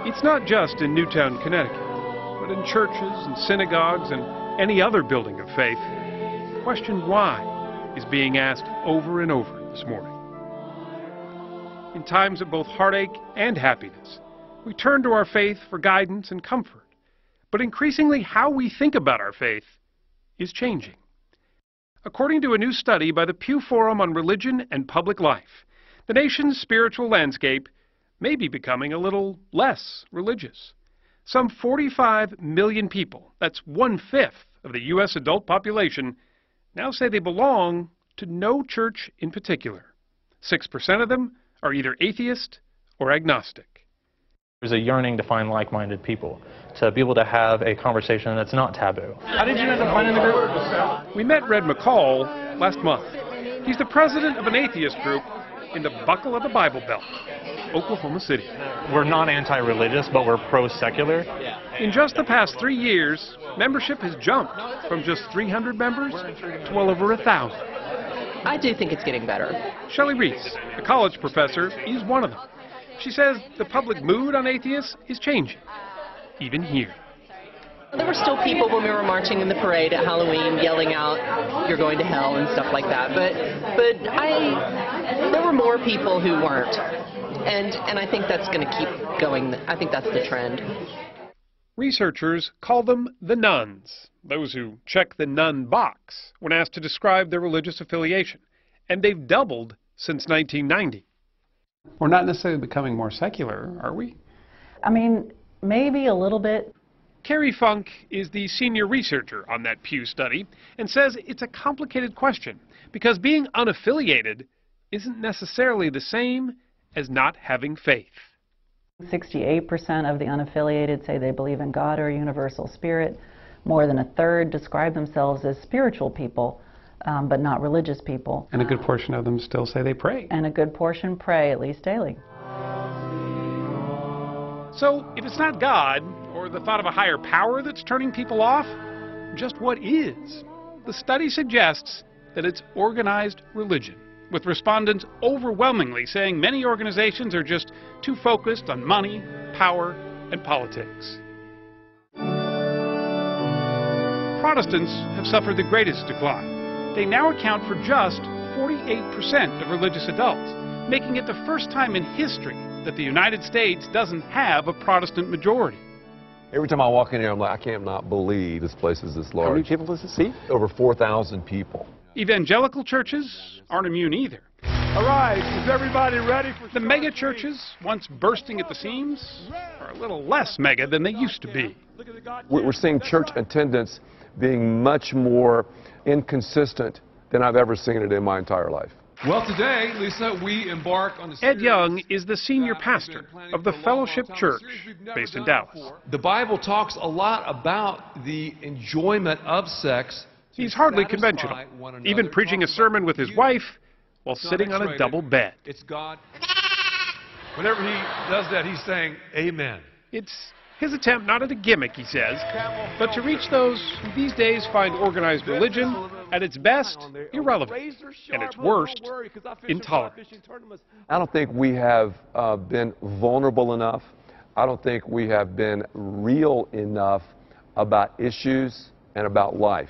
It's not just in Newtown, Connecticut, but in churches and synagogues and any other building of faith. The question why is being asked over and over this morning. In times of both heartache and happiness, we turn to our faith for guidance and comfort. But increasingly, how we think about our faith is changing. According to a new study by the Pew Forum on Religion and Public Life, the nation's spiritual landscape may be becoming a little less religious. Some 45 million people, that's 1/5 of the U.S. adult population, now say they belong to no church in particular. 6% of them are either atheist or agnostic. There's a yearning to find like-minded people, to be able to have a conversation that's not taboo. How did you end up finding the group? We met Red McCall last month. He's the president of an atheist group in the Buckle of the Bible Belt, Oklahoma City. We're not anti-religious, but we're pro-secular. In just the past 3 years, membership has jumped from just 300 members to well over 1,000. I do think it's getting better. Shelley Reese, a college professor, is one of them. She says the public mood on atheists is changing, even here. There were still people when we were marching in the parade at Halloween yelling out, "You're going to hell," and stuff like that. But there were more people who weren't. And I think that's going to keep going. I think that's the trend. Researchers call them the nuns, those who check the nun box when asked to describe their religious affiliation. And they've doubled since 1990. We're not necessarily becoming more secular, are we? I mean, maybe a little bit. Carrie Funk is the senior researcher on that Pew study and says it's a complicated question because being unaffiliated isn't necessarily the same as not having faith. 68% of the unaffiliated say they believe in God or a universal spirit. More than 1/3 describe themselves as spiritual people, but not religious people. And a good portion of them still say they pray. And a good portion pray, at least daily. So, if it's not God, or the thought of a higher power that's turning people off, just what is? The study suggests that it's organized religion, with respondents overwhelmingly saying many organizations are just too focused on money, power, and politics. Protestants have suffered the greatest decline. They now account for just 48% of religious adults, making it the first time in history that the United States doesn't have a Protestant majority. Every time I walk in here, I'm like, I can't not believe this place is this large. How many people does it see? Over 4,000 people. Evangelical churches aren't immune either. All right, is everybody ready for The mega churches, once bursting at the seams, are a little less mega than they used to be. We're seeing church attendance being much more inconsistent than I've ever seen it in my entire life. Well, today, Lisa, we embark on a Ed Young is the senior pastor of the Fellowship Church, based in Dallas. The Bible talks a lot about the enjoyment of sex. He's hardly conventional, even preaching a sermon with his wife while sitting on a double bed. It's God. Whenever he does that, he's saying, Amen. It's his attempt not at a gimmick, he says, but to reach those who these days find organized religion at its best irrelevant, and its worst intolerant. I don't think we have been vulnerable enough. I don't think we have been real enough about issues and about life.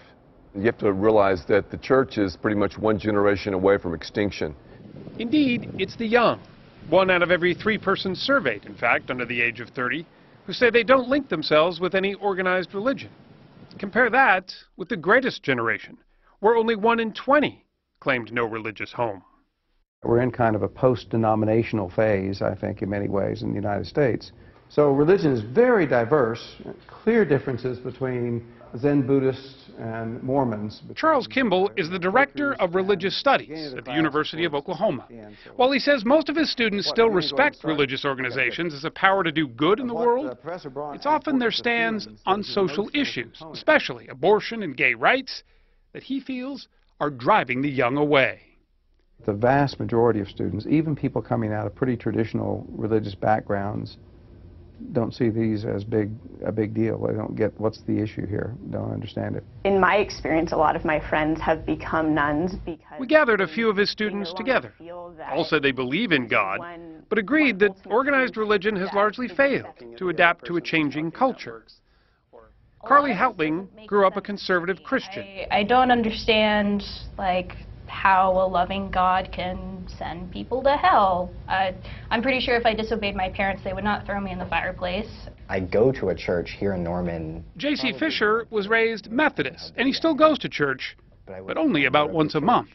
You have to realize that the church is pretty much one generation away from extinction. Indeed, it's the young. 1 out of every 3 persons surveyed, in fact, under the age of 30, who say they don't link themselves with any organized religion. Compare that with the greatest generation, where only 1 in 20 claimed no religious home. We're in kind of a post-denominational phase, I think, in many ways in the United States. So religion is very diverse, clear differences between Zen Buddhists and Mormons. Charles Kimball is the director of religious studies at the University of Oklahoma. While he says most of his students still respect religious organizations as a power to do good in the world, it's often their stands on social issues, especially abortion and gay rights, that he feels are driving the young away. The vast majority of students, even people coming out of pretty traditional religious backgrounds, don't see these as a big deal. They don't get what's the issue here, don't understand it. In my experience, a lot of my friends have become nuns because... We gathered a few of his students together. All said they believe in God, but agreed that organized religion has largely failed to adapt to a changing culture. Carly Houtling grew up a conservative Christian. I don't understand, like, how a loving God can send people to hell. I'm pretty sure if I disobeyed my parents, they would not throw me in the fireplace. I go to a church here in Norman. J.C. Fisher was raised Methodist, and he still goes to church, but only about once a month.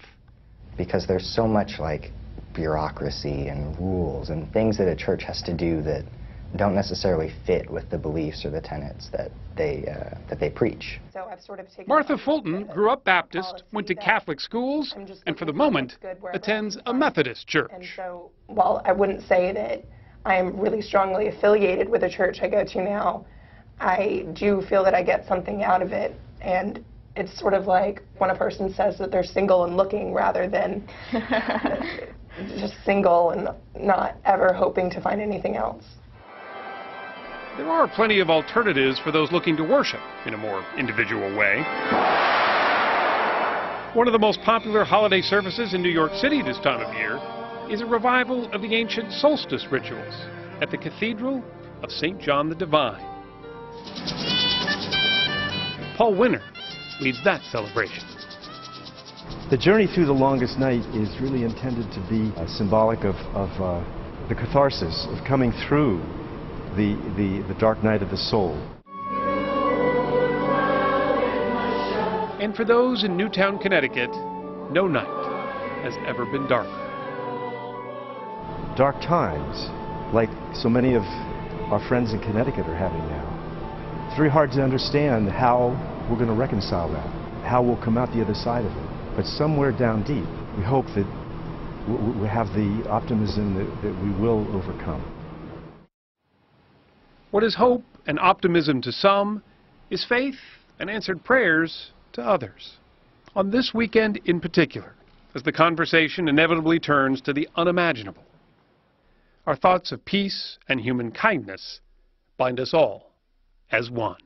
Because there's so much, like, bureaucracy and rules and things that a church has to do that don't necessarily fit with the beliefs or the tenets that they preach. So I've sort of taken Martha Fulton grew up Baptist, went to Catholic schools, and for the moment attends a Methodist church. And so, while I wouldn't say that I'm really strongly affiliated with the church I go to now, I do feel that I get something out of it, and it's sort of like when a person says that they're single and looking rather than just single and not ever hoping to find anything else. There are plenty of alternatives for those looking to worship in a more individual way. One of the most popular holiday services in New York City this time of year is a revival of the ancient solstice rituals at the Cathedral of St. John the Divine. Paul Winner leads that celebration. The journey through the longest night is really intended to be symbolic of the catharsis of coming through the dark night of the soul. And for those in Newtown, Connecticut, no night has ever been darker. Dark times, like so many of our friends in Connecticut are having now. It's very hard to understand how we're going to reconcile that, how we'll come out the other side of it. But somewhere down deep, we hope that we have the optimism that we will overcome. What is hope and optimism to some is faith and answered prayers to others. On this weekend in particular, as the conversation inevitably turns to the unimaginable, our thoughts of peace and human kindness bind us all as one.